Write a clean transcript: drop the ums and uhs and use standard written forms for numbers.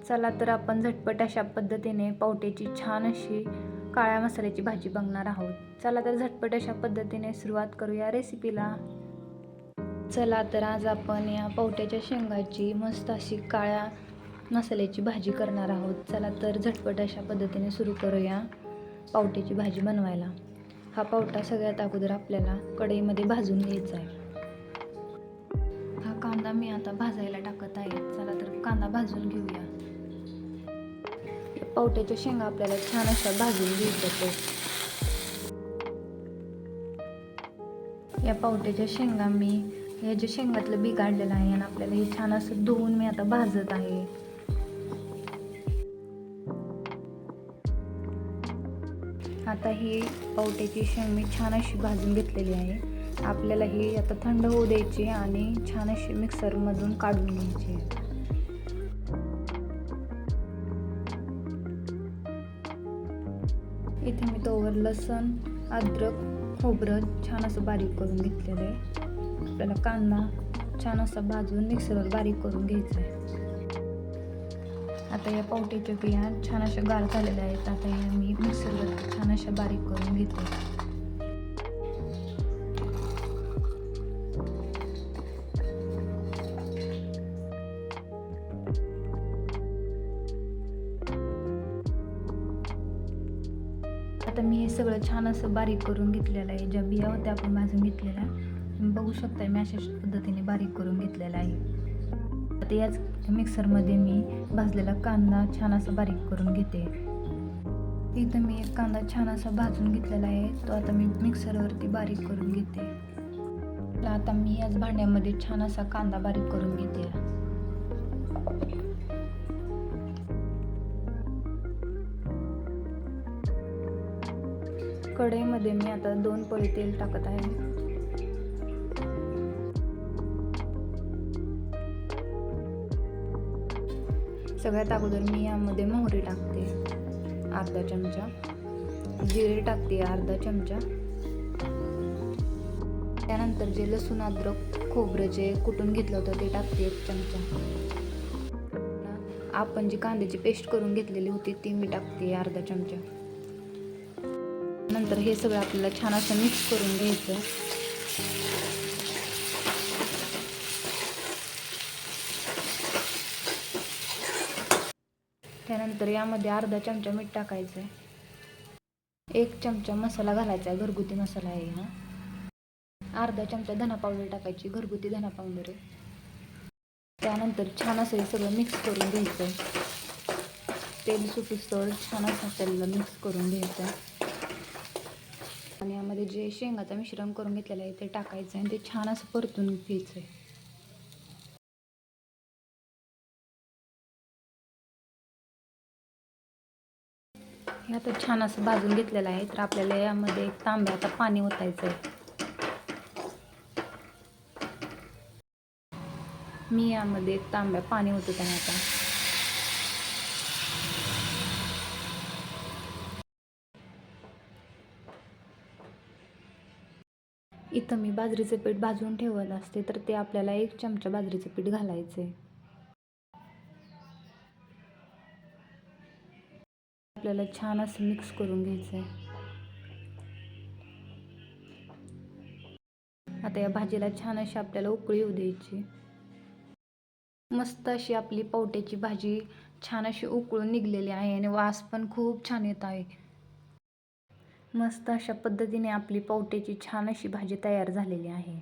चला तर आपण झटपट अशा पद्धतीने पावट्याची छान अशी काळ्या मसाल्याची भाजी बघणार आहोत. चला तर झटपट अशा पद्धतीने सुरुवात करूया रेसिपीला. चला तर आज आपण या पावट्याच्या शेंगाची मस्त अशी काळ्या मसाल्याची भाजी करणार आहोत. चला तर झटपट अशा पद्धतीने सुरू करूया पावट्याची भाजी बनवायला. हा पावटा सगळ्यात अगोदर आपल्याला कढईमध्ये भाजून घ्यायचा आहे. हा कांदा मी आता भाजायला टाकत आहे. चला तर कांदा भाजून घेऊया. पावट्याच्या शेंगा आपल्याला छान अशा भाजून घ्यायच्या. या पावट्याच्या शेंगा मी या जे शेंगातलं बी काढलेलं आहे आणि आपल्याला हे छान असं धुवून मी आता भाजत आहे. आता ही पावट्याची शेंग मी छान अशी भाजून घेतलेली आहे. आपल्याला ही आता थंड होऊ द्यायची आणि छान अशी मिक्सरमधून काढून घ्यायची. इथे मी तोवर लसूण, अद्रक, खोबरं छान असं बारीक करून घेतलेलं आहे. आपल्याला कांदा छान असा भाजून मिक्सरवर बारीक करून घ्यायचा आहे. आता या पावट्याच्या बिया छान अशा गार झालेल्या आहेत. आता या मी मिक्सरवर छान अशा बारीक करून घेते. आता मी हे सगळं छान असं बारीक करून घेतलेलं आहे. ज्या बिया होत्या आपण भाजून घेतलेल्या बघू शकता, मी अशा पद्धतीने बारीक करून घेतलेला आहे. आता याच मिक्सरमध्ये मी भाजलेला कांदा छान असा बारीक करून घेते. इथं मी एक कांदा छान असा भाजून घेतलेला आहे. तो आता मी मिक्सरवरती बारीक करून घेते. आता मी याच भांड्यामध्ये छान असा कांदा बारीक करून घेते. कढईमध्ये मी आता 2 पळी तेल टाकत आहे. सगळ्यात अगोदर मी यामध्ये मोहरी टाकते अर्धा चमचा, जिरे टाकते अर्धा चमचा. त्यानंतर जे लसूण, अद्रक, खोबरं जे कुटून घेतलं होतं ते टाकते 1 चमचा. आपण जी कांद्याची पेस्ट करून घेतलेली होती ती मी टाकते अर्धा चमचा. नंतर हे सगळं आपल्याला छान असं मिक्स करून घ्यायचं. त्यानंतर यामध्ये अर्धा चमचा मीठ टाकायचं आहे. 1 चमचा मसाला घालायचा आहे, घरगुती मसाला आहे हा. अर्धा चमचा धना पावडर टाकायची, घरगुती धना पावडर आहे. त्यानंतर छान असं हे सगळं मिक्स करून घ्यायचं. तेल सुटूस्तोवर छान असं आपल्याला मिक्स करून घ्यायचं. आणि यामध्ये जे शेंगाचं मिश्रण करून घेतलेलं आहे ते टाकायचं आणि ते छान असं परतून घ्यायचं आहे. हे आता छान असं भाजून घेतलेलं आहे. तर आपल्याला यामध्ये 1 तांब्या आता पाणी ओतायचं आहे. मी यामध्ये 1 तांब्या पाणी ओतत आहे आता. इथं मी बाजरीचं पीठ भाजून ठेवत असते, तर ते आपल्याला 1 चमचा बाजरीचं पीठ घालायचं आहे. आपल्याला छान असं मिक्स करून घ्यायचं आहे. आता या भाजीला छान अशी आपल्याला उकळी येऊ द्यायची. मस्त अशी आपली पावट्याची भाजी छान अशी उकळून निघलेली आहे आणि वास पण खूप छान येत आहे. मस्त अशा पद्धतीने आपली पावट्याची छान अशी भाजी तयार झालेली आहे.